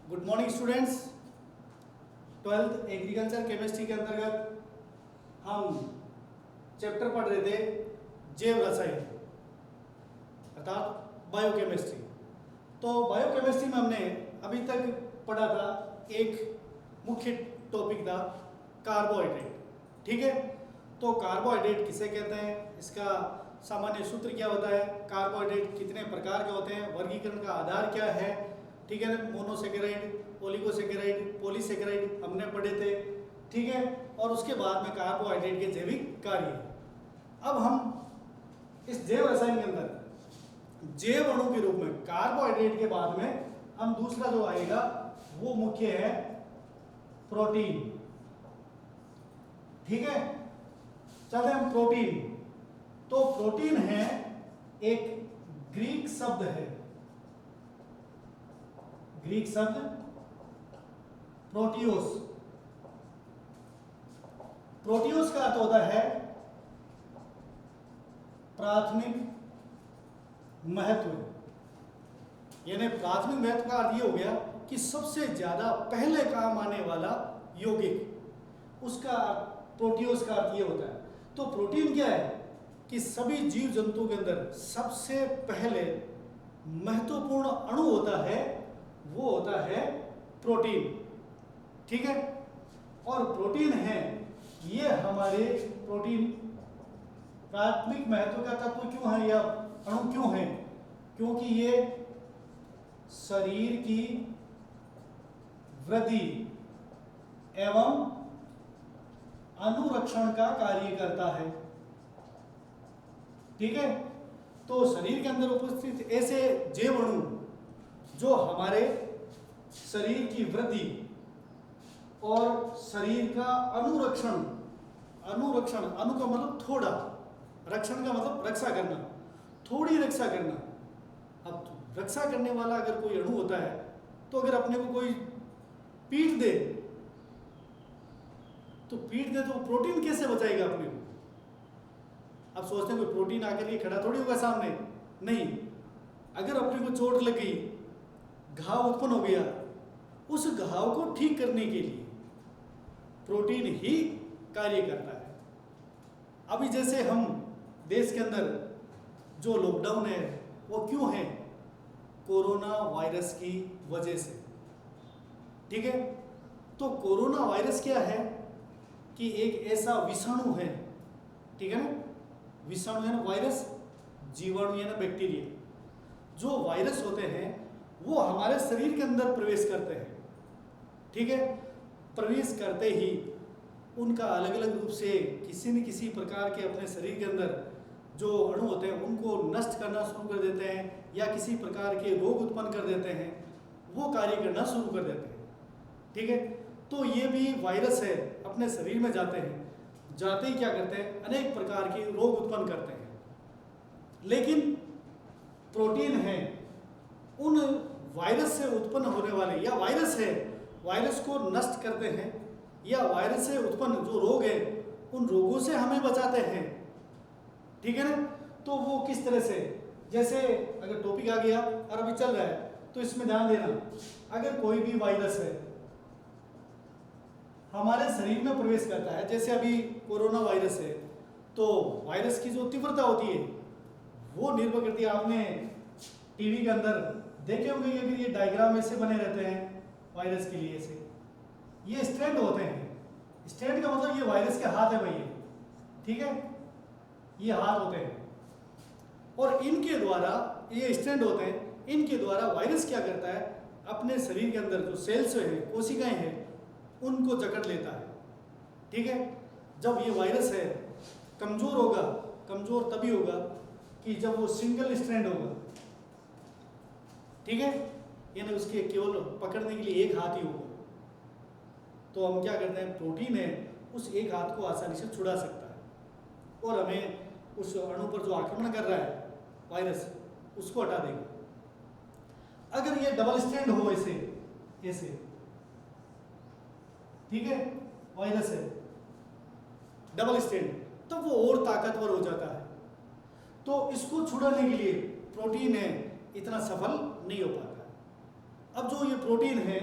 Good morning students. Twelfth agriculture chemistry के अंतर्गत हम चैप्टर पढ़ रहे थे जैव रसायन अर्थात बायोकेमिस्ट्री। तो बायोकेमिस्ट्री में हमने अभी तक पढ़ा था एक मुख्य टॉपिक था कार्बोहाइड्रेट। ठीक है, तो कार्बोहाइड्रेट किसे कहते हैं, इसका सामान्य सूत्र क्या होता है, कार्बोहाइड्रेट कितने प्रकार के होते हैं, वर्गीकरण का आधार क्या है। ठीक है ना, मोनोसेकेराइड, ओलिगोसेकेराइड, पॉलीसेकेराइड हमने पढ़े थे। ठीक है, और उसके बाद में कार्बोहाइड्रेट के जैविक कार्य। अब हम इस जैव रसायन के अंदर जैव अणु के रूप में कार्बोहाइड्रेट के बाद में हम दूसरा जो आएगा वो मुख्य है प्रोटीन। ठीक है, चलते हम प्रोटीन। तो प्रोटीन है एक ग्रीक शब्द है, ग्रीक शब्द प्रोटियोस। प्रोटियोस का अर्थ होता है प्राथमिक महत्व, यानी प्राथमिक महत्व का अर्थ ये हो गया कि सबसे ज्यादा पहले काम आने वाला यौगिक, उसका प्रोटियोस का अर्थ ये होता है। तो प्रोटीन क्या है कि सभी जीव जंतु के अंदर सबसे पहले महत्वपूर्ण अणु होता है, वो होता है प्रोटीन। ठीक है, और प्रोटीन है ये हमारे प्रोटीन प्राथमिक महत्व का तत्व क्यों है या अणु क्यों है, क्योंकि ये शरीर की वृद्धि एवं अनुरक्षण का कार्य करता है। ठीक है, तो शरीर के अंदर उपस्थित ऐसे जैव अणु जो हमारे शरीर की वृद्धि और शरीर का अनुरक्षण, अनुरक्षण अनु का मतलब थोड़ा, रक्षण का मतलब रक्षा करना, थोड़ी रक्षा करना। अब रक्षा करने वाला अगर कोई अणु होता है तो अगर अपने को कोई पीट दे तो प्रोटीन कैसे बचाएगा अपने को। अब सोचते हैं कोई प्रोटीन आकर के खड़ा थोड़ी होगा सामने, नहीं। अगर अपने को चोट लग गई, घाव उत्पन्न हो गया, उस घाव को ठीक करने के लिए प्रोटीन ही कार्य करता है। अभी जैसे हम देश के अंदर जो लॉकडाउन है वो क्यों है, कोरोना वायरस की वजह से। ठीक है, तो कोरोना वायरस क्या है कि एक ऐसा विषाणु है, ठीक है ना, विषाणु है ना, वायरस, जीवाणु है ना, बैक्टीरिया, जो वायरस होते हैं वो हमारे शरीर के अंदर प्रवेश करते हैं। ठीक है, प्रवेश करते ही उनका अलग अलग रूप से किसी न किसी प्रकार के अपने शरीर के अंदर जो अणु होते हैं उनको नष्ट करना शुरू कर देते हैं या किसी प्रकार के रोग उत्पन्न कर देते हैं, वो कार्य करना शुरू कर देते हैं। ठीक है, तो ये भी वायरस है, अपने शरीर में जाते हैं, जाते ही क्या करते हैं, अनेक प्रकार के रोग उत्पन्न करते हैं। लेकिन प्रोटीन है उन वायरस से उत्पन्न होने वाले, या वायरस है वायरस को नष्ट करते हैं, या वायरस से उत्पन्न जो रोग है उन रोगों से हमें बचाते हैं। ठीक है ना, तो वो किस तरह से, जैसे अगर टॉपिक आ गया और अभी चल रहा है तो इसमें ध्यान देना, अगर कोई भी वायरस है हमारे शरीर में प्रवेश करता है, जैसे अभी कोरोना वायरस है, तो वायरस की जो तीव्रता होती है वो निर्भर करती है, आपने टीवी के अंदर देखे होंगे कि ये डायग्राम ऐसे बने रहते हैं वायरस के लिए, ऐसे ये स्ट्रैंड होते हैं। स्ट्रैंड का मतलब ये वायरस के हाथ है भैया, ठीक है, ये हाथ होते हैं, और इनके द्वारा ये स्ट्रैंड होते हैं, इनके द्वारा वायरस क्या करता है, अपने शरीर के अंदर जो सेल्स हैं, कोशिकाएं हैं, उनको जकड़ लेता है। ठीक है, जब ये वायरस है कमजोर होगा, कमजोर तभी होगा कि जब वो सिंगल स्ट्रैंड होगा। ठीक है, यानी उसके केवल पकड़ने के लिए एक हाथ ही होगा। तो हम क्या करते हैं, प्रोटीन है उस एक हाथ को आसानी से छुड़ा सकता है और हमें उस अणु पर जो आक्रमण कर रहा है वायरस, उसको हटा देगा। अगर ये डबल स्ट्रैंड हो ऐसे ऐसे, ठीक है, वायरस है डबल स्ट्रैंड, तो वो और ताकतवर हो जाता है। तो इसको छुड़ाने के लिए प्रोटीन है इतना सफल नहीं हो पाता। अब जो ये प्रोटीन है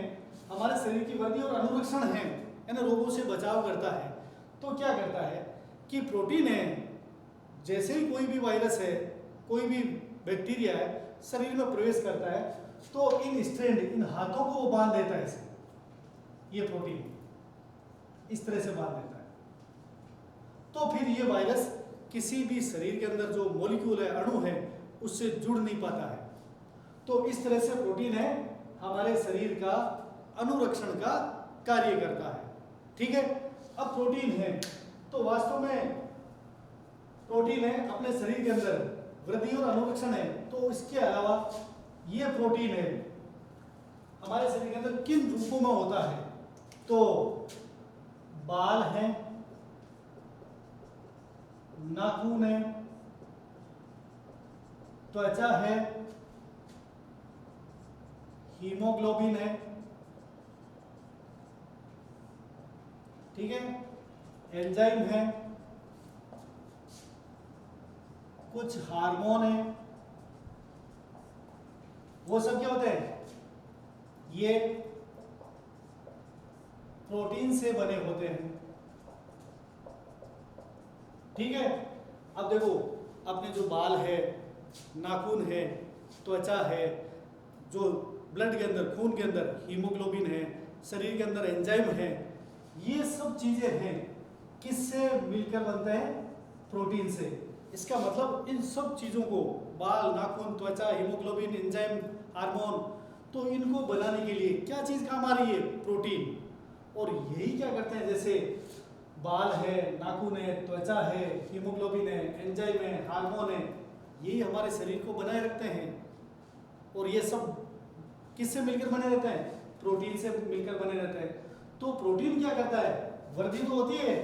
हमारे शरीर की वृद्धि और अनुरक्षण है, यानी रोगों से बचाव करता है। तो क्या करता है कि प्रोटीन है, जैसे ही कोई भी वायरस है, कोई भी बैक्टीरिया है शरीर में प्रवेश करता है तो इन स्ट्रैंड, इन हाथों को वो बांध देता है ऐसे, ये प्रोटीन इस तरह से बांध देता है। तो फिर ये वायरस किसी भी शरीर के अंदर जो मॉलिक्यूल है, अणु है, उससे जुड़ नहीं पाता है। तो इस तरह से प्रोटीन है हमारे शरीर का अनुरक्षण का कार्य करता है। ठीक है, अब प्रोटीन है तो वास्तव में प्रोटीन है अपने शरीर के अंदर वृद्धि और अनुरक्षण है। तो इसके अलावा ये प्रोटीन है हमारे शरीर के अंदर किन रूपों में होता है, तो बाल है, नाखून है, त्वचा है, हीमोग्लोबिन है, ठीक है, एंजाइम है, कुछ हार्मोन है, वो सब क्या होते हैं, ये प्रोटीन से बने होते हैं। ठीक है, अब देखो अपने जो बाल है, नाखून है, त्वचा है, जो ब्लड के अंदर, खून के अंदर हीमोग्लोबिन है, शरीर के अंदर एंजाइम है, ये सब चीजें हैं किससे मिलकर बनते हैं, प्रोटीन से। इसका मतलब इन सब चीजों को, बाल, नाखून, त्वचा, हीमोग्लोबिन, एंजाइम, हार्मोन, तो इनको बनाने के लिए क्या चीज काम आ रही है, प्रोटीन। और यही क्या करते हैं, जैसे बाल है, नाखून है, त्वचा है, हीमोग्लोबिन है, एंजाइम है, हार्मोन है, यही हमारे शरीर को बनाए रखते हैं। और ये सब किससे मिलकर बने रहते हैं, प्रोटीन से मिलकर बने रहते हैं। तो प्रोटीन क्या करता है, वृद्धि तो होती है,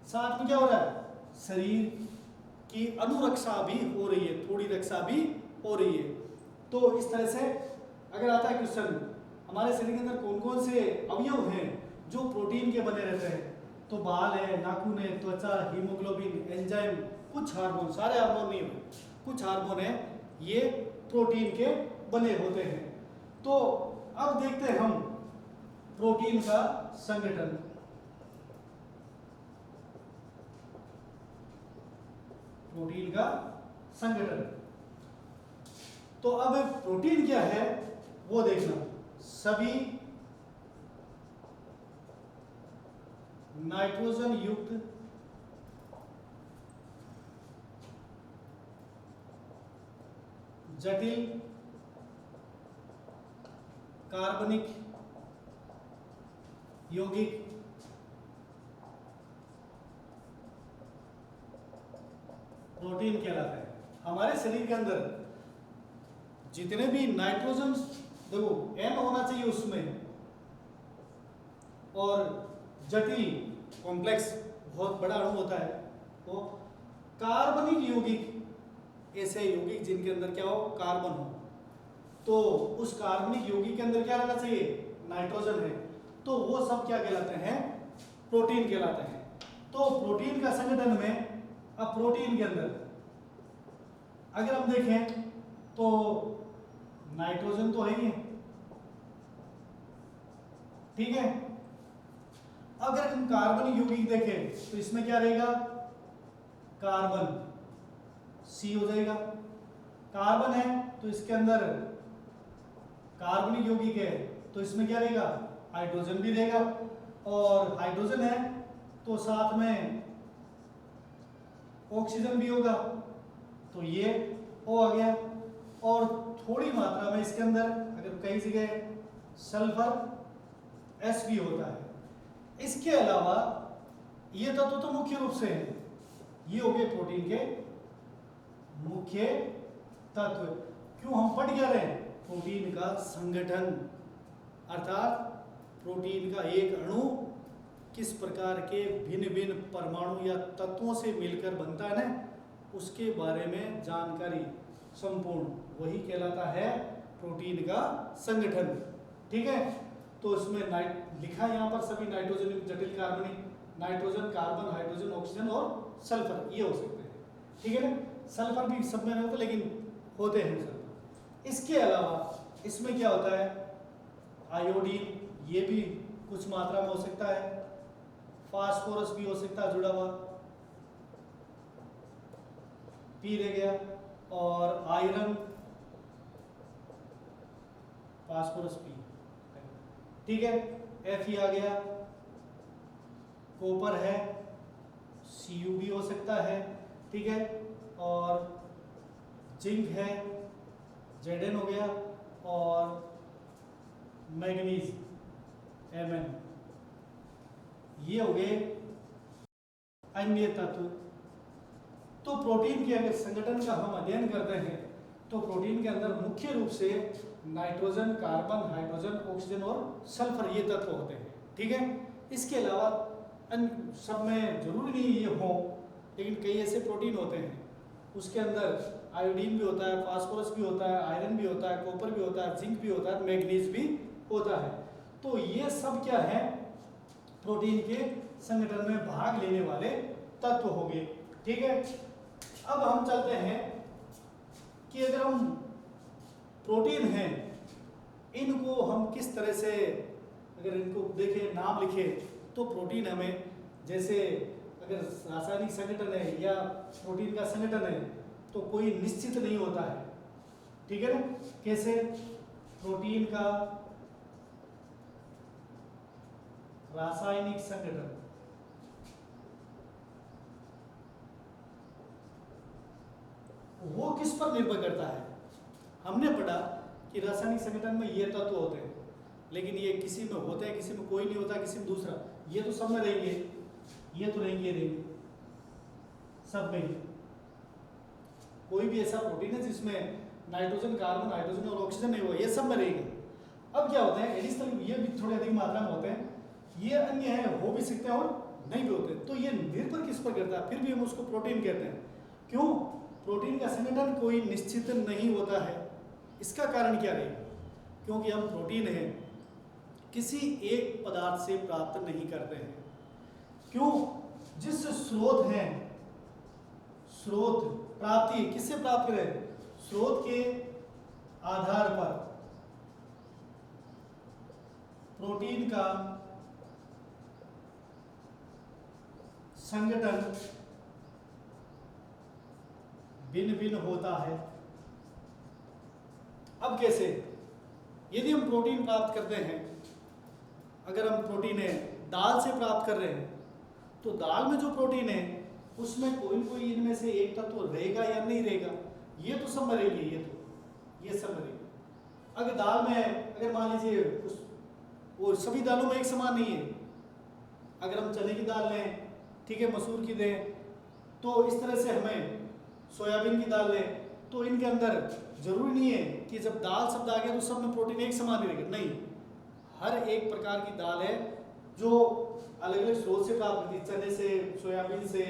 साथ में क्या हो रहा है, शरीर की अनुरक्षा भी हो रही है, थोड़ी रक्षा भी हो रही है। तो इस तरह से अगर आता है क्वेश्चन, हमारे शरीर के अंदर कौन कौन से अवयव हैं जो प्रोटीन के बने रहते हैं, तो बाल है, नाखून है, त्वचा, हीमोग्लोबिन, एंजाइम, कुछ हार्मोन, सारे हार्मोन नहीं होते, कुछ हार्मोन है, ये प्रोटीन के बने होते हैं। तो अब देखते हैं हम प्रोटीन का संगठन। प्रोटीन का संगठन, तो अब प्रोटीन क्या है वो देखना। सभी नाइट्रोजन युक्त जटिल कार्बनिक यौगिक प्रोटीन कहलाता है। हमारे शरीर के अंदर जितने भी नाइट्रोजन, देखो N होना चाहिए उसमें, और जटिल कॉम्प्लेक्स बहुत बड़ा अणु होता है, वो कार्बनिक यौगिक, ऐसे यौगिक जिनके अंदर क्या हो, कार्बन हो, तो उस कार्बनिक यौगिक के अंदर क्या रहना चाहिए, नाइट्रोजन है, तो वो सब क्या कहलाते हैं, प्रोटीन कहलाते हैं। तो प्रोटीन का संगठन में, अब प्रोटीन के अंदर अगर हम देखें तो नाइट्रोजन तो है ही है, ठीक है। अगर हम कार्बन यौगिक देखें तो इसमें क्या रहेगा, कार्बन, C हो जाएगा। कार्बन है तो इसके अंदर कार्बनिक यौगिक है, तो इसमें क्या रहेगा, हाइड्रोजन भी रहेगा, और हाइड्रोजन है तो साथ में ऑक्सीजन भी होगा, तो ये O आ गया। और थोड़ी मात्रा में इसके अंदर अगर कई जगह सल्फर S भी होता है। इसके अलावा ये तत्व तो मुख्य रूप से है, ये हो गए प्रोटीन के मुख्य तत्व। क्यों हम पढ़ क्या रहे हैं, प्रोटीन का संगठन, अर्थात प्रोटीन का एक अणु किस प्रकार के भिन्न भिन्न परमाणु या तत्वों से मिलकर बनता है ना, उसके बारे में जानकारी संपूर्ण, वही कहलाता है प्रोटीन का संगठन। ठीक है, तो इसमें लिखा है यहाँ पर सभी नाइट्रोजन जटिल कार्बनिक, नाइट्रोजन, कार्बन, हाइड्रोजन, ऑक्सीजन और सल्फर, ये हो सकते हैं, ठीक है ना। सल्फर भी सब में नहीं होता, लेकिन होते हैं सल्फर। इसके अलावा इसमें क्या होता है, आयोडीन ये भी कुछ मात्रा में हो सकता है, फास्फोरस भी हो सकता है जुड़ा हुआ, पी रह गया, और आयरन, फास्फोरस पी, ठीक है, एफ आ गया, कॉपर है, Cu भी हो सकता है, ठीक है, और जिंक है, Zn हो गया, और मैग्नीज Mn, ये हो गए अन्य तत्व। तो प्रोटीन के अगर संगठन का हम अध्ययन करते हैं तो प्रोटीन के अंदर मुख्य रूप से नाइट्रोजन, कार्बन, हाइड्रोजन, ऑक्सीजन और सल्फर ये तत्व होते हैं, ठीक है। इसके अलावा अन्य सब में जरूरी नहीं ये हो, लेकिन कई ऐसे प्रोटीन होते हैं उसके अंदर आयोडीन भी होता है, फास्फोरस भी होता है, आयरन भी होता है, कॉपर भी होता है, जिंक भी होता है, मैग्नीज भी होता है। तो ये सब क्या है, प्रोटीन के संगठन में भाग लेने वाले तत्व हो गए, ठीक है। अब हम चलते हैं कि अगर हम प्रोटीन हैं इनको हम किस तरह से, अगर इनको देखें, नाम लिखें, तो प्रोटीन हमें, जैसे अगर रासायनिक संगठन है या प्रोटीन का संगठन है तो कोई निश्चित नहीं होता है, ठीक है ना। कैसे प्रोटीन का रासायनिक संगठन, वो किस पर निर्भर करता है। हमने पढ़ा कि रासायनिक संगठन में ये तत्व होते हैं, लेकिन ये किसी में होते हैं, किसी में कोई नहीं होता, किसी में दूसरा, ये तो सब में रहेंगे, ये तो रहेंगे सब में ही। कोई भी ऐसा प्रोटीन है जिसमें नाइट्रोजन, कार्बन, हाइड्रोजन और ऑक्सीजन नहीं हुआ, ये सब में रहेगा। अब क्या होते हैं, एडिशनल ये भी थोड़े अधिक मात्रा में होते हैं, ये अन्य है, हो भी सकते हैं और नहीं भी होते। तो ये निर्भर किस पर करता है, फिर भी हम उसको प्रोटीन कहते हैं। क्यों? प्रोटीन का संगठन कोई निश्चित नहीं होता है। इसका कारण क्या रहेगा? क्योंकि हम प्रोटीन है किसी एक पदार्थ से प्राप्त नहीं करते हैं। क्यों? जिस स्रोत है, स्रोत प्राप्ति किससे प्राप्त करें? स्रोत के आधार पर प्रोटीन का संगठन भिन्न भिन्न होता है। अब कैसे? यदि हम प्रोटीन प्राप्त करते हैं, अगर हम प्रोटीन है दाल से प्राप्त कर रहे हैं, तो दाल में जो प्रोटीन है उसमें कोई कोई इनमें से एक तत्व रहेगा या नहीं रहेगा? ये तो सब में रहेगी, ये सब में रहेगी। अगर दाल में, अगर मान लीजिए वो सभी दालों में एक समान नहीं है, अगर हम चने की दाल लें, ठीक है, मसूर की दें, तो इस तरह से हमें सोयाबीन की दाल लें, तो इनके अंदर जरूरी नहीं है कि जब दाल शब्द आ गया तो सब में प्रोटीन एक समान ही रहेगा, नहीं। हर एक प्रकार की दाल है जो अलग अलग स्रोत से प्राप्त होती है, चने से, सोयाबीन से,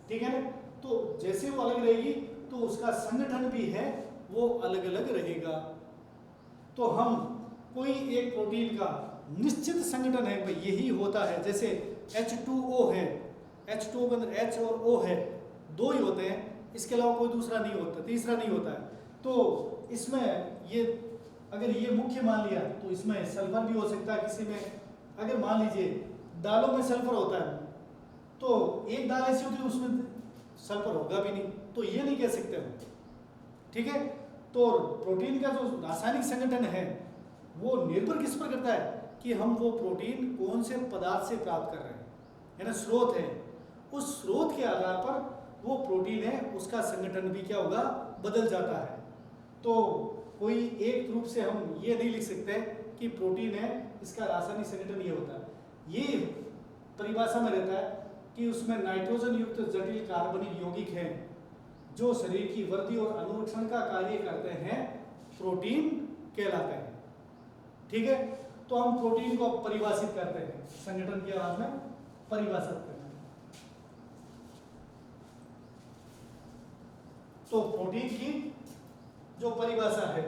ठीक है ना। तो जैसे वो अलग रहेगी तो उसका संगठन भी है वो अलग अलग रहेगा। तो हम कोई एक प्रोटीन का निश्चित संगठन है, भाई यही होता है। जैसे H2O है, H2O के अंदर H और O है, दो ही होते हैं, इसके अलावा कोई दूसरा नहीं होता, तीसरा नहीं होता है। तो इसमें ये अगर ये मुख्य मान लिया तो इसमें सल्फर भी हो सकता है किसी में। अगर मान लीजिए दालों में सल्फर होता है तो एक दाल ऐसी होती है उसमें सल्फर होगा भी नहीं, तो ये नहीं कह सकते हम, ठीक है। तो प्रोटीन का जो रासायनिक संगठन है वो निर्भर किस पर करता है कि हम वो प्रोटीन कौन से पदार्थ से प्राप्त कर रहे हैं, यानी स्रोत है, उस स्रोत के आधार पर वो प्रोटीन है उसका संगठन भी क्या होगा, बदल जाता है। तो कोई एक रूप से हम ये नहीं लिख सकते कि प्रोटीन है इसका रासायनिक संगठन ये होता है। ये परिभाषा में रहता है कि उसमें नाइट्रोजन युक्त जटिल कार्बनिक यौगिक हैं जो शरीर की वृद्धि और अनुरक्षण का कार्य करते हैं, प्रोटीन कहलाते हैं, ठीक है। तो हम प्रोटीन को परिभाषित करते हैं, संगठन के आधार में परिभाषित करते हैं। तो प्रोटीन की जो परिभाषा है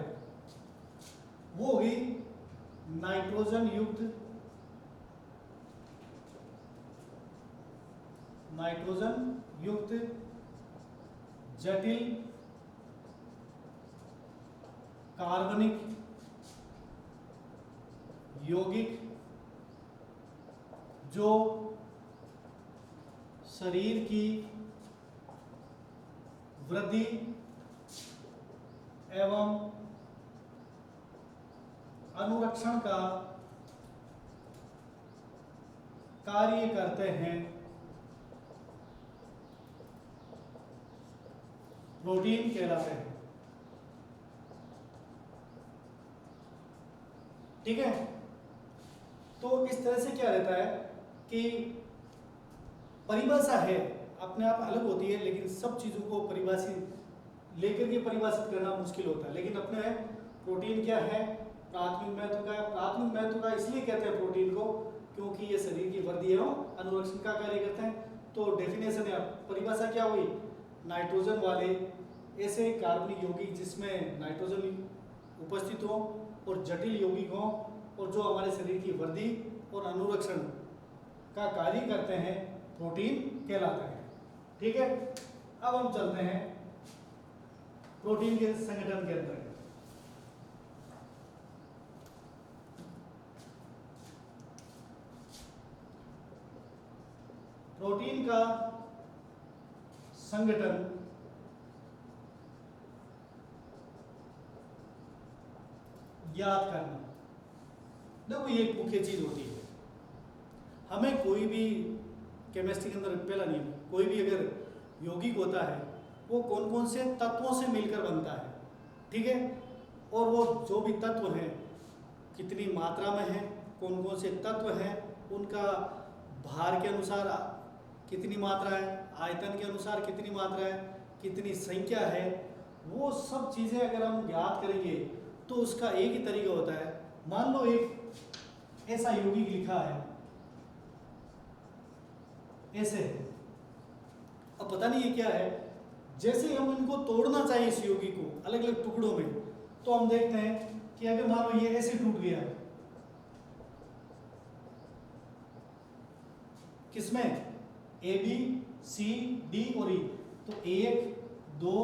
वो हुई नाइट्रोजन युक्त जटिल कार्बनिक यौगिक जो शरीर की वृद्धि एवं अनुरक्षण का कार्य करते हैं, प्रोटीन कहलाते हैं। ठीक है, तो इस तरह से क्या रहता है कि परिभाषा है अपने आप अलग होती है, लेकिन सब चीजों को परिभाषित लेकर के परिभाषित करना मुश्किल होता है। लेकिन अपने प्रोटीन क्या है, प्राथमिक महत्व का है। प्राथमिक महत्व का इसलिए कहते हैं प्रोटीन को क्योंकि ये शरीर की वृद्धि एवं अनुरक्षण का कार्य करते हैं। तो डेफिनेशन है, परिभाषा क्या हुई, नाइट्रोजन वाले ऐसे कार्बनिक यौगिक जिसमें नाइट्रोजन उपस्थित हो और जटिल यौगिक हो और जो हमारे शरीर की वृद्धि और अनुरक्षण का कार्य करते हैं, प्रोटीन कहलाते हैं। ठीक है, अब हम चलते हैं प्रोटीन के संगठन के अंदर। प्रोटीन का संगठन याद करना, देखो ये एक मुख्य चीज होती है। हमें कोई भी केमिस्ट्री के अंदर पहला नियम, कोई भी अगर यौगिक होता है वो कौन कौन से तत्वों से मिलकर बनता है। ठीक है, और वो जो भी तत्व हैं कितनी मात्रा में है, कौन कौन से तत्व हैं, उनका भार के अनुसार कितनी मात्रा है, आयतन के अनुसार कितनी मात्रा है, कितनी संख्या है, वो सब चीज़ें अगर हम याद करेंगे तो उसका एक ही तरीका होता है। मान लो एक ऐसा यौगिक लिखा है, ऐसे है, अब पता नहीं ये क्या है, जैसे हम इनको तोड़ना चाहिए इस यौगिक को अलग अलग टुकड़ों में, तो हम देखते हैं कि अगर मान लो ये ऐसे टूट गया, किसमें, ए बी सी डी और ई, तो 1 2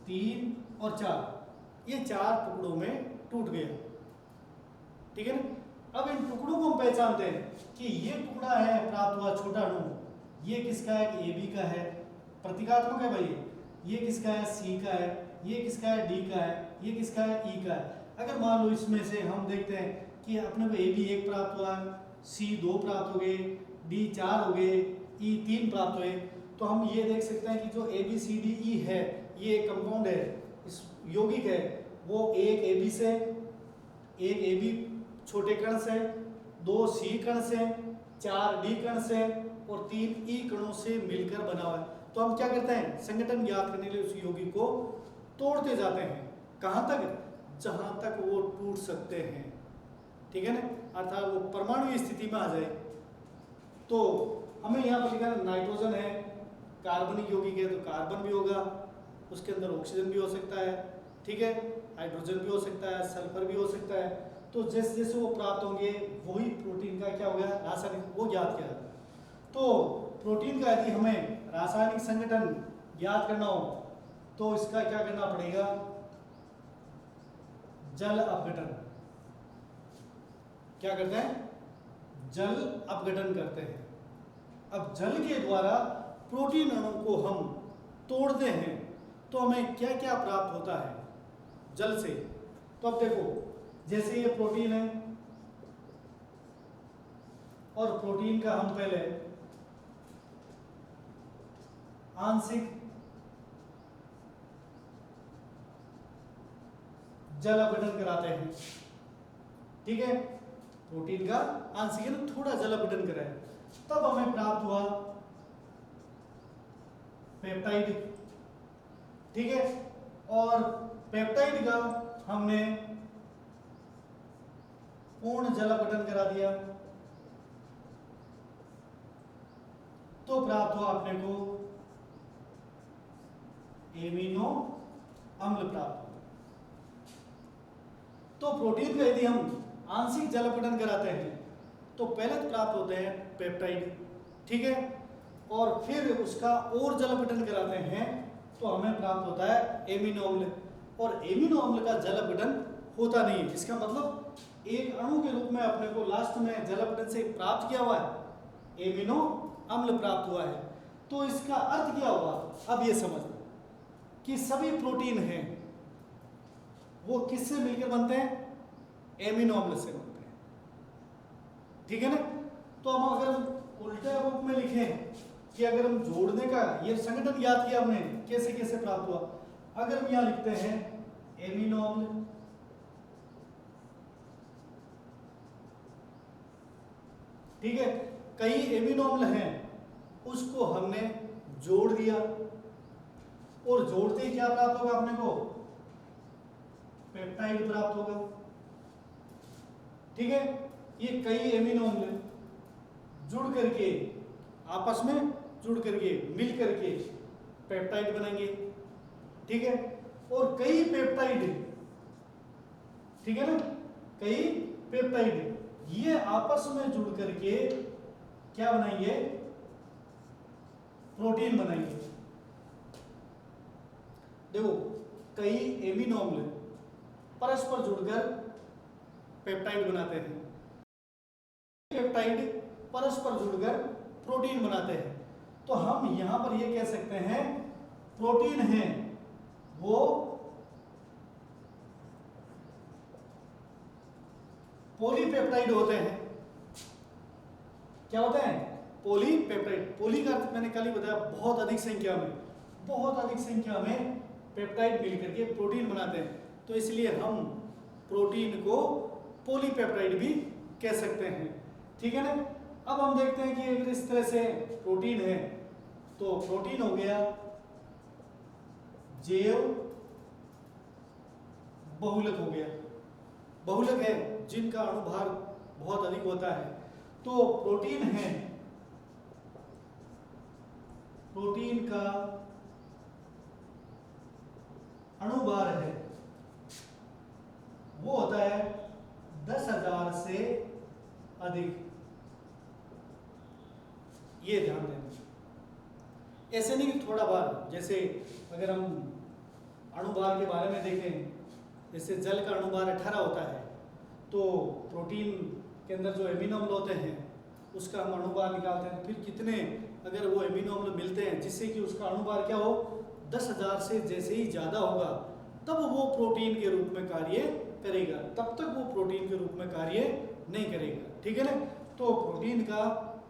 3 और 4, ये 4 टुकड़ों में टूट गया। ठीक है ना, अब इन टुकड़ों को हम पहचानते हैं कि ये टुकड़ा है प्राप्त हुआ छोटा अणु, ये किसका है, ए बी का है, प्रतीकात्मक है भाई, ये किसका है, सी का है, ये किसका है, डी का है, ये किसका है, ई का है। अगर मान लो इसमें से हम देखते हैं कि अपने को ए बी 1 प्राप्त हुआ, सी 2 प्राप्त हो गए, डी 4 हो गए, ई 3 प्राप्त हुए, तो हम ये देख सकते हैं कि जो A B C D E है ये एक कंपाउंड है, इस यौगिक है, वो एक ए बी से, एक ए बी छोटे कण से, 2 सी कण से, 4 डी कण से और 3 ई कणों से मिलकर बना हुआ है। तो हम क्या करते हैं, संगठन याद करने के लिए उस यौगिक को तोड़ते जाते हैं, कहाँ तक, जहां तक वो टूट सकते हैं। ठीक है ना, अर्थात वो परमाणु स्थिति में आ जाए। तो हमें यहाँ पर लिखा है नाइट्रोजन है, कार्बनिक यौगिक है तो कार्बन भी होगा, उसके अंदर ऑक्सीजन भी हो सकता है, ठीक है, हाइड्रोजन भी हो सकता है, सल्फर भी हो सकता है। तो जैसे जैसे वो प्राप्त होंगे वही प्रोटीन का क्या हो गया, रासायनिक, वो याद किया जाता है। तो प्रोटीन का यदि हमें रासायनिक संगठन याद करना हो तो इसका क्या करना पड़ेगा, जल अपघटन। क्या करते हैं, जल अपघटन करते हैं। अब जल के द्वारा प्रोटीन अणु को हम तोड़ते हैं तो हमें क्या क्या प्राप्त होता है जल से। तो अब देखो, जैसे ये प्रोटीन है और प्रोटीन का हम पहले आंशिक जल अपघटन कराते हैं। ठीक है, प्रोटीन का आंशिक है ना, थोड़ा जल अपघटन कराए, तब हमें प्राप्त हुआ पेप्टाइड। ठीक है, और पेप्टाइड का हमने पूर्ण जल अपघटन करा दिया तो प्राप्त हुआ अपने को एमिनो अम्ल प्राप्त हुआ। तो प्रोटीन का यदि हम आंशिक जल अपघटन कराते हैं तो पहले प्राप्त होते हैं पेप्टाइड, ठीक है, और फिर उसका और जल अपघटन कराते हैं तो हमें प्राप्त होता है एमिनो अम्ल। और एमिनो अम्ल का जल अपघटन होता नहीं है, इसका मतलब एक अणु के रूप में अपने को लास्ट में जल अपघटन से प्राप्त किया हुआ है, एमिनो अम्ल प्राप्त हुआ है। तो इसका अर्थ क्या हुआ, अब ये समझना कि सभी प्रोटीन हैं वो किससे मिलकर बनते हैं, एमिनो अम्ल से बनते हैं, ठीक है ना। तो हम अगर हम उल्टे रूप में लिखें कि अगर हम जोड़ने का ये संगठन याद किया हमने कैसे कैसे प्राप्त हुआ, अगर हम यहां लिखते हैं एमिनो अम्ल, ठीक है, कई एमिनो अम्ल हैं उसको हमने जोड़ दिया और जोड़ते ही क्या प्राप्त होगा अपने को, पेप्टाइड प्राप्त होगा, ठीक है। ये कई एमिनो अम्ल जुड़ करके आपस में जुड़ करके मिल करके पेप्टाइड बनेंगे, ठीक है। और कई पेप्टाइड, ठीक है ना, कई पेप्टाइड ये आपस में जुड़ करके क्या बनाएंगे, प्रोटीन बनाएंगे। देखो कई एमिनो अम्ल परस्पर जुड़कर पेप्टाइड बनाते हैं, पेप्टाइड परस्पर जुड़कर प्रोटीन बनाते हैं। तो हम यहां पर ये कह सकते हैं प्रोटीन हैं वो पॉलीपेप्टाइड होते हैं। क्या होते हैं, पॉलीपेप्टाइड। पॉली का अर्थ मैंने कल ही बताया बहुत अधिक संख्या में, बहुत अधिक संख्या में पेप्टाइड मिलकर के प्रोटीन बनाते हैं। तो इसलिए हम प्रोटीन को पॉलीपेप्टाइड भी कह सकते हैं, ठीक है ना। अब हम देखते हैं कि अगर इस तरह से प्रोटीन है तो प्रोटीन हो गया जैव बहुलक हो गया, बहुलक है जिनका अणुभार बहुत अधिक होता है। तो प्रोटीन है, प्रोटीन का अणुभार है वो होता है 10,000 से अधिक, ये ध्यान देना। ऐसे नहीं कि थोड़ा बार, जैसे अगर हम अणुभार के बारे में देखें, जैसे जल का अणुभार 18 होता है, तो प्रोटीन के अंदर जो एमिनो अम्ल होते हैं उसका हम अणुभार निकालते हैं, फिर कितने अगर वो एमिनो अम्ल मिलते हैं जिससे कि उसका अणुभार क्या हो, 10,000 से जैसे ही ज़्यादा होगा तब वो प्रोटीन के रूप में कार्य करेगा, तब तक वो प्रोटीन के रूप में कार्य नहीं करेगा, ठीक है ना। तो प्रोटीन का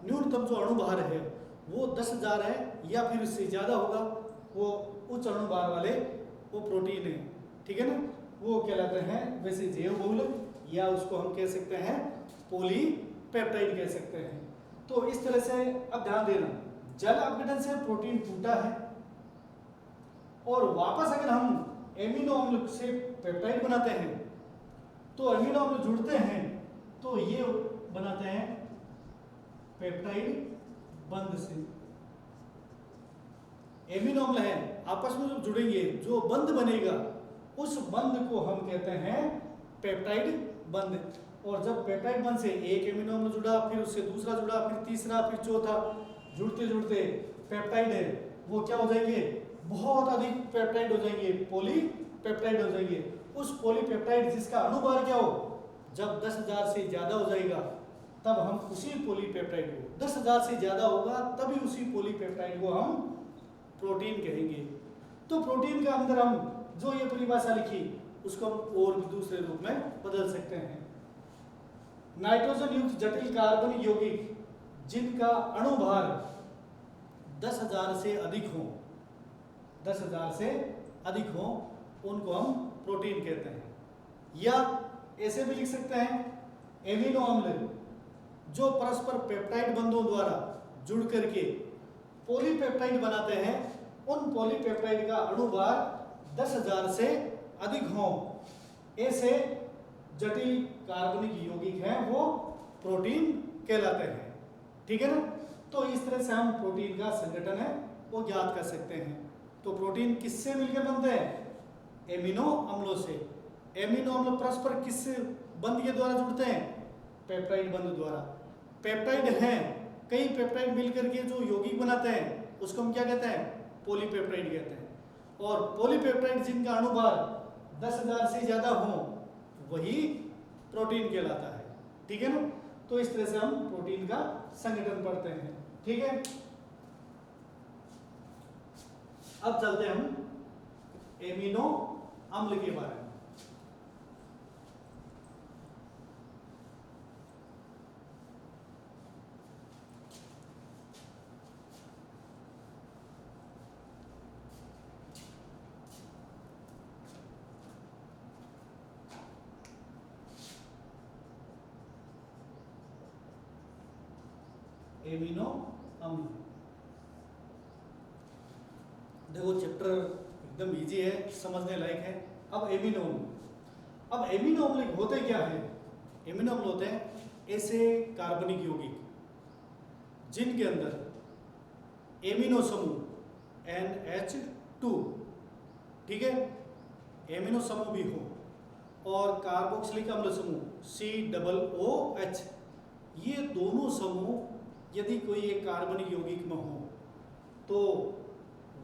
न्यूनतम जो अणुभार है वो 10,000 है या फिर इससे ज़्यादा होगा, वो उच्च अणुभार वाले वो प्रोटीन है, ठीक है ना, वो कहलाते हैं वैसे जैव बहुलक, या उसको हम कह सकते हैं पॉलीपेप्टाइड कह सकते हैं। तो इस तरह से अब ध्यान देना, जल अपघटन से प्रोटीन टूटा है और वापस अगर हम एमिनो अम्ल से पेप्टाइड बनाते हैं तो एमिनो अम्ल जुड़ते हैं तो ये बनाते हैं पेप्टाइड बंध से। एमिनो अम्ल है आपस में जो जुड़ेंगे, जो बंध बनेगा उस बंध को हम कहते हैं पेप्टाइड बंध। और जब पेप्टाइड बंध से एक एमिनो अम्ल जुड़ा, फिर उससे दूसरा जुड़ा, फिर तीसरा, फिर चौथा, जुड़ते जुड़ते पेप्टाइड है वो क्या हो जाएंगे, बहुत अधिक पेप्टाइड हो जाएंगे, पॉलीपेप्टाइड हो जाएंगे। उस पॉलीपेप्टाइड जिसका अणुभार क्या हो, जब 10,000 से ज्यादा हो जाएगा तब हम उसी पॉलीपेप्टाइड को, 10,000 से ज्यादा होगा तभी उसी पॉलीपेप्टाइड को हम प्रोटीन कहेंगे। तो प्रोटीन के अंदर हम जो ये परिभाषा लिखी उसको हम और भी दूसरे रूप में बदल सकते हैं। नाइट्रोजन युक्त जटिल कार्बन यौगिक जिनका अणुभार 10,000 से अधिक हो, 10,000 से अधिक हो, उनको हम प्रोटीन कहते हैं। या ऐसे भी लिख सकते हैं एमिनो अम्ल जो परस्पर पेप्टाइड बंधों द्वारा जुड़ करके पॉलीपेप्टाइड बनाते हैं, उन पॉलीपेप्टाइड का अणुभार 10,000 से अधिक हो, ऐसे जटिल कार्बनिक यौगिक हैं वो प्रोटीन कहलाते हैं, ठीक है ना। तो इस तरह से हम प्रोटीन का संगठन है वो ज्ञात कर सकते हैं। तो प्रोटीन किससे मिलकर बनते हैं, एमिनो अम्लों से। एमिनो अम्ल परस्पर किस बंध के द्वारा जुड़ते हैं, पेप्टाइड बंध द्वारा। पेप्टाइड हैं, कई पेप्टाइड मिलकर के जो यौगिक बनाते हैं उसको हम क्या कहते हैं, पॉलीपेप्टाइड कहते हैं। और पॉलीपेप्टाइड जिनका अणुभार 10,000 से ज्यादा हो वही प्रोटीन कहलाता है। ठीक है ना, तो इस तरह से हम प्रोटीन का संगठन पढ़ते हैं। ठीक है, अब चलते हैं हम एमिनो अम्ल के बारे में। एमिनो अम्ल, देखो चैप्टर एकदम इजी है, समझने लायक है। अब एमिनो अम्ल, अब एमिनो अम्ल होते क्या है? एमिनो अम्ल होते हैं ऐसे कार्बनिक यौगिक जिनके अंदर एमिनो समूह NH2, ठीक है, एमिनो समूह भी हो और कार्बोक्सिलिक अम्ल समूह COOH, ये दोनों समूह यदि कोई एक कार्बनिक यौगिक में हो तो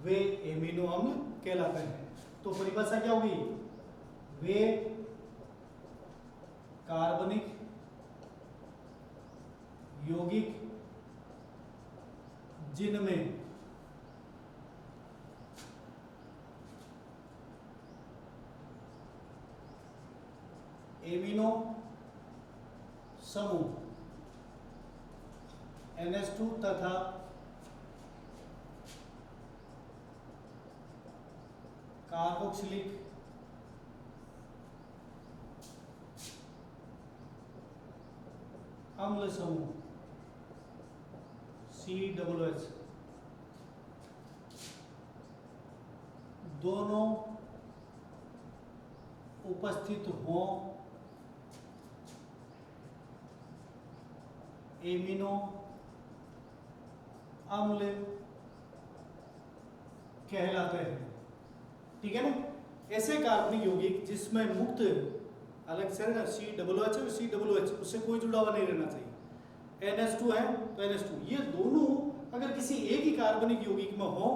वे एमिनो अम्ल कहलाते हैं। तो परिभाषा क्या होगी? वे कार्बनिक यौगिक जिनमें एमिनो समूह NH2 तथा कार्बोक्सिलिक अम्ल समूह COOH दोनों उपस्थित हों एमिनो अम्ल कहलाते हैं। ठीक है ना, ऐसे कार्बनिक यौगिक जिसमें मुक्त अलग से COOH और COOH उससे कोई जुड़ा हुआ नहीं रहना चाहिए। NH2 है तो NH2, ये दोनों अगर किसी एक ही कार्बनिक यौगिक में हो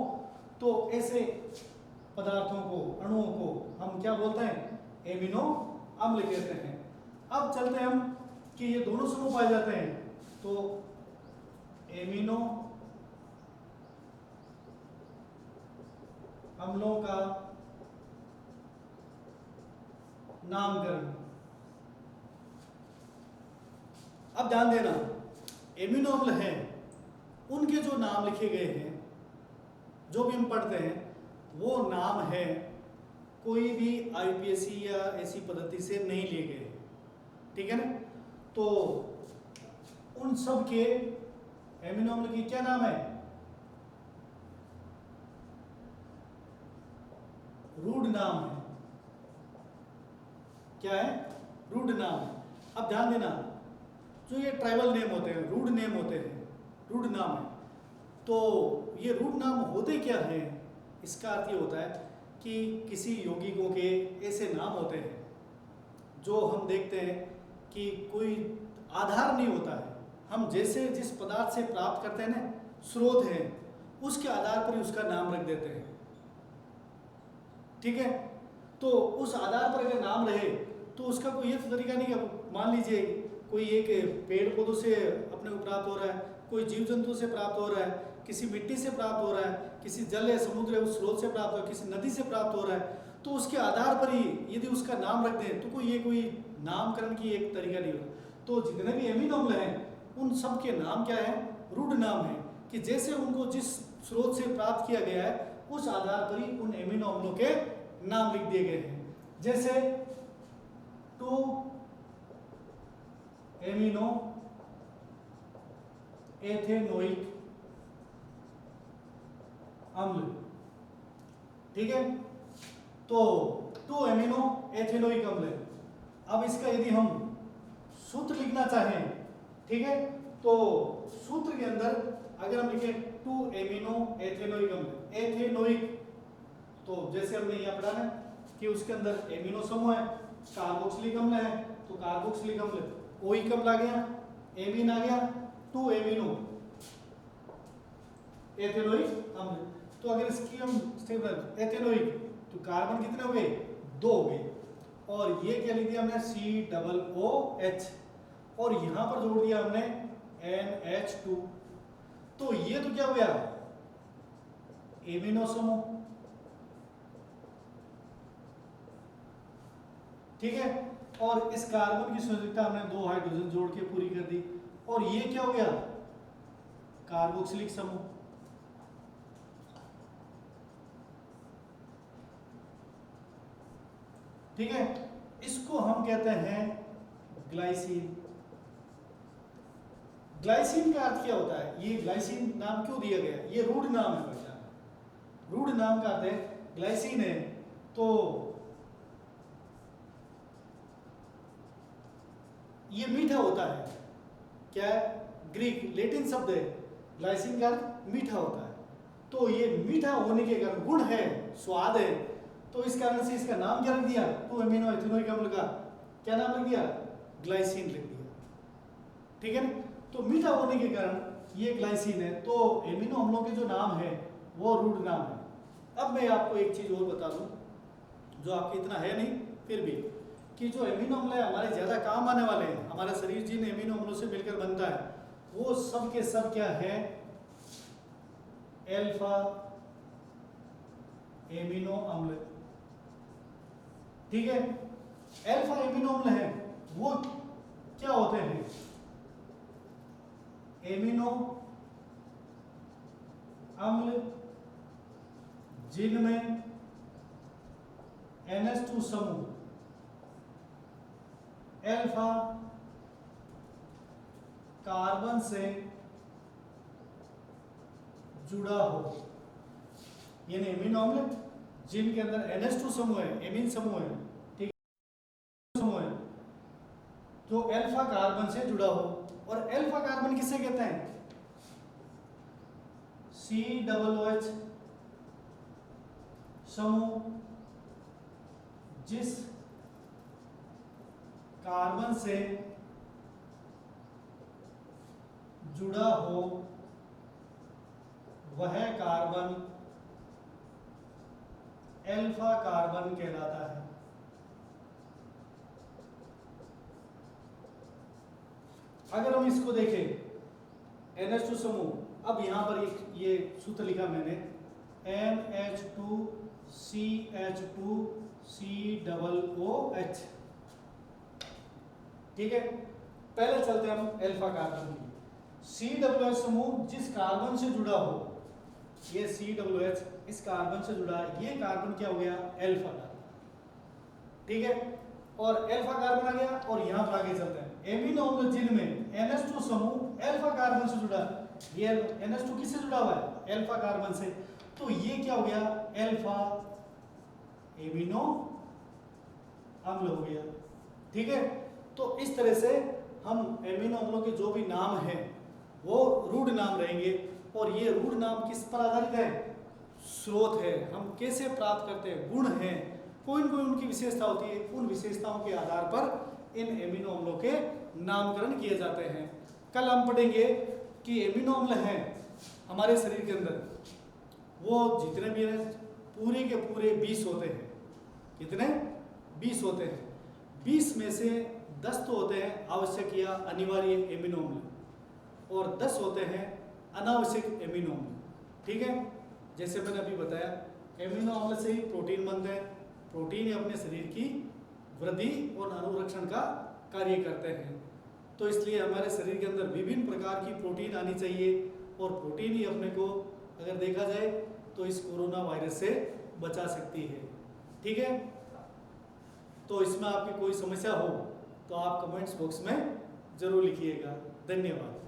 तो ऐसे पदार्थों को, अणुओं को हम क्या बोलते हैं? एमिनो अम्ल कहते हैं। अब चलते हैं हम कि ये दोनों समूह पाए जाते हैं, तो एमिनो अम्लों का नामकरण। अब ध्यान देना, एमिनो अम्ल हैं उनके जो नाम लिखे गए हैं, जो भी हम पढ़ते हैं, वो नाम है कोई भी IUPAC या ऐसी पद्धति से नहीं लिए गए। ठीक है ना, तो उन सब के एमिनो अम्ल की क्या नाम है? रूढ़ नाम है। क्या है? रूढ़ नाम है। अब ध्यान देना, जो ये ट्राइबल नेम होते हैं, रूढ़ नेम होते हैं, रूढ़ नाम है। तो ये रूढ़ नाम होते क्या हैं? इसका अर्थ ये होता है कि किसी यौगिकों के ऐसे नाम होते हैं जो हम देखते हैं कि कोई आधार नहीं होता है, हम जैसे जिस पदार्थ से प्राप्त करते हैं ना, स्रोत है, उसके आधार पर ही उसका नाम रख देते हैं। ठीक है, तो उस आधार पर अगर नाम रहे तो उसका कोई ये तरीका नहीं कि मान लीजिए कोई एक पेड़ पौधों से अपने को प्राप्त हो रहा है, कोई जीव जंतु से प्राप्त हो रहा है, किसी मिट्टी से प्राप्त हो रहा है, किसी जल या समुद्र उस स्रोत से प्राप्त हो रहा है, किसी नदी से प्राप्त हो रहा है, तो उसके आधार पर ही यदि उसका नाम रख दें तो कोई नामकरण की एक तरीका नहीं होता। तो जितने भी एमिनो अम्ल हैं उन सब के नाम क्या है? रूढ़ नाम है, कि जैसे उनको जिस स्रोत से प्राप्त किया गया है उस आधार पर ही उन एमिनो अम्लों के नाम लिख दिए गए हैं। जैसे 2 एमिनो एथेनोइक अम्ल। ठीक है, तो 2 एमिनो एथेनोइक अम्ल है। अब इसका यदि हम सूत्र लिखना चाहें, ठीक है, तो सूत्र के अंदर अगर हम लिखें 2 एमिनो एथेनोइक अम्ल, एथेनोइक, तो जैसे हमने यहाँ पढ़ा है कि उसके अंदर एमिनो समूह है, कार्बोक्सिलिक अम्ल है, तो कार्बोक्सिलिक अम्ल, ओइक अम्ल आ गया, एमीन आ गया, 2 एमिनो एथेनोइक अम्ल। तो अगर इसकी हम एथेनोइक, तो कार्बन कितने हो गए? 2 हो गए, और ये क्या लिख दिया हमने COOH, और यहां पर जोड़ दिया हमने NH2। तो ये तो क्या हो गया, एमिनो समूह, ठीक है। और इस कार्बन की संयोजकता हमने 2 हाइड्रोजन जोड़ के पूरी कर दी, और ये क्या हो गया, कार्बोक्सिलिक समूह। ठीक है, इसको हम कहते हैं ग्लाइसिन। ग्लाइसिन का अर्थ क्या होता है, ये ग्लाइसिन नाम क्यों दिया गया, ये रूढ़ नाम है बच्चा, रूढ़ नाम का अर्थ है ग्लाइसिन है। तो ये मीठा होता है, क्या है, ग्रीक लेटिन शब्द है, ग्लाइसिन का अर्थ मीठा होता है। तो ये मीठा होने के कारण, गुण है, स्वाद है, तो इस कारण से इसका नाम क्या रख दिया, 2 अमीनो एथिनोइक अम्ल का क्या नाम रख दिया, ग्लाइसिन लिख दिया, ठीक है ना। तो मीठा होने के कारण ये ग्लाइसिन है। तो एमिनो अम्लों के जो नाम है वो रूढ़ नाम है। अब मैं आपको एक चीज और बता दूं, जो आपके इतना है नहीं फिर भी, कि जो एमिनो अम्ल है हमारे ज्यादा काम आने वाले हैं, हमारा शरीर जिन एमिनो अम्लों से मिलकर बनता है वो सब के सब क्या है, अल्फा एमिनो अम्ल, ठीक है। अल्फा एमिनो अम्ल है वो क्या होते हैं, एमिनो अम्ल जिनमें NH2 समूह अल्फा कार्बन से जुड़ा हो, यानी एमिनो अम्ल जिनके अंदर NH2 समूह है, एमीन समूह है, ठीक है, समूह है जो अल्फा कार्बन से जुड़ा हो। और अल्फा कार्बन किसे कहते हैं, COOH समूह जिस कार्बन से जुड़ा हो वह कार्बन अल्फा कार्बन कहलाता है। अगर हम इसको देखें NH2 समूह, अब यहां पर ये सूत्र लिखा मैंने NH2CH2COOH, ठीक है। पहले चलते हैं हम अल्फा कार्बन की। COOH समूह जिस कार्बन से जुड़ा हो, ये COOH इस कार्बन से जुड़ा है, ये कार्बन क्या हो गया, अल्फा कार्बन, ठीक है। और अल्फा कार्बन आ गया, और यहां पर आगे चलते हैं एमिनो अम्ल जिनमें NH2 समूह अल्फा कार्बन से जुड़ा, ये NH2 किससे जुड़ा हुआ है, अल्फा कार्बन से, तो ये क्या हो गया, अल्फा एमिनो अम्ल हो गया, ठीक है। तो इस तरह से हम एमिनो अम्लों के जो भी नाम हैं वो रूढ़ नाम रहेंगे, और ये रूढ़ नाम किस पर आधारित है, स्रोत है, हम कैसे प्राप्त करते हैं, गुण हैं, कोई न कोई उनकी विशेषता होती है, उन विशेषताओं के आधार पर इन एमिनो अम्लों के नामकरण किए जाते हैं। कल हम पढ़ेंगे कि एमिनो अम्ल हैं हमारे शरीर के अंदर, वो जितने भी हैं पूरे के पूरे 20 होते हैं, कितने, 20 होते हैं। 20 में से 10 तो होते हैं आवश्यक या अनिवार्य एमिनो अम्ल, और 10 होते हैं अनावश्यक एमिनो अम्ल, ठीक है। जैसे मैंने अभी बताया, एमिनो अम्ल से ही प्रोटीन बनते हैं, प्रोटीन ही अपने शरीर की वृद्धि और अनुरक्षण का कार्य करते हैं। तो इसलिए हमारे शरीर के अंदर विभिन्न प्रकार की प्रोटीन आनी चाहिए, और प्रोटीन ही अपने को अगर देखा जाए तो इस कोरोना वायरस से बचा सकती है, ठीक है। तो इसमें आपकी कोई समस्या हो तो आप कमेंट्स बॉक्स में जरूर लिखिएगा। धन्यवाद।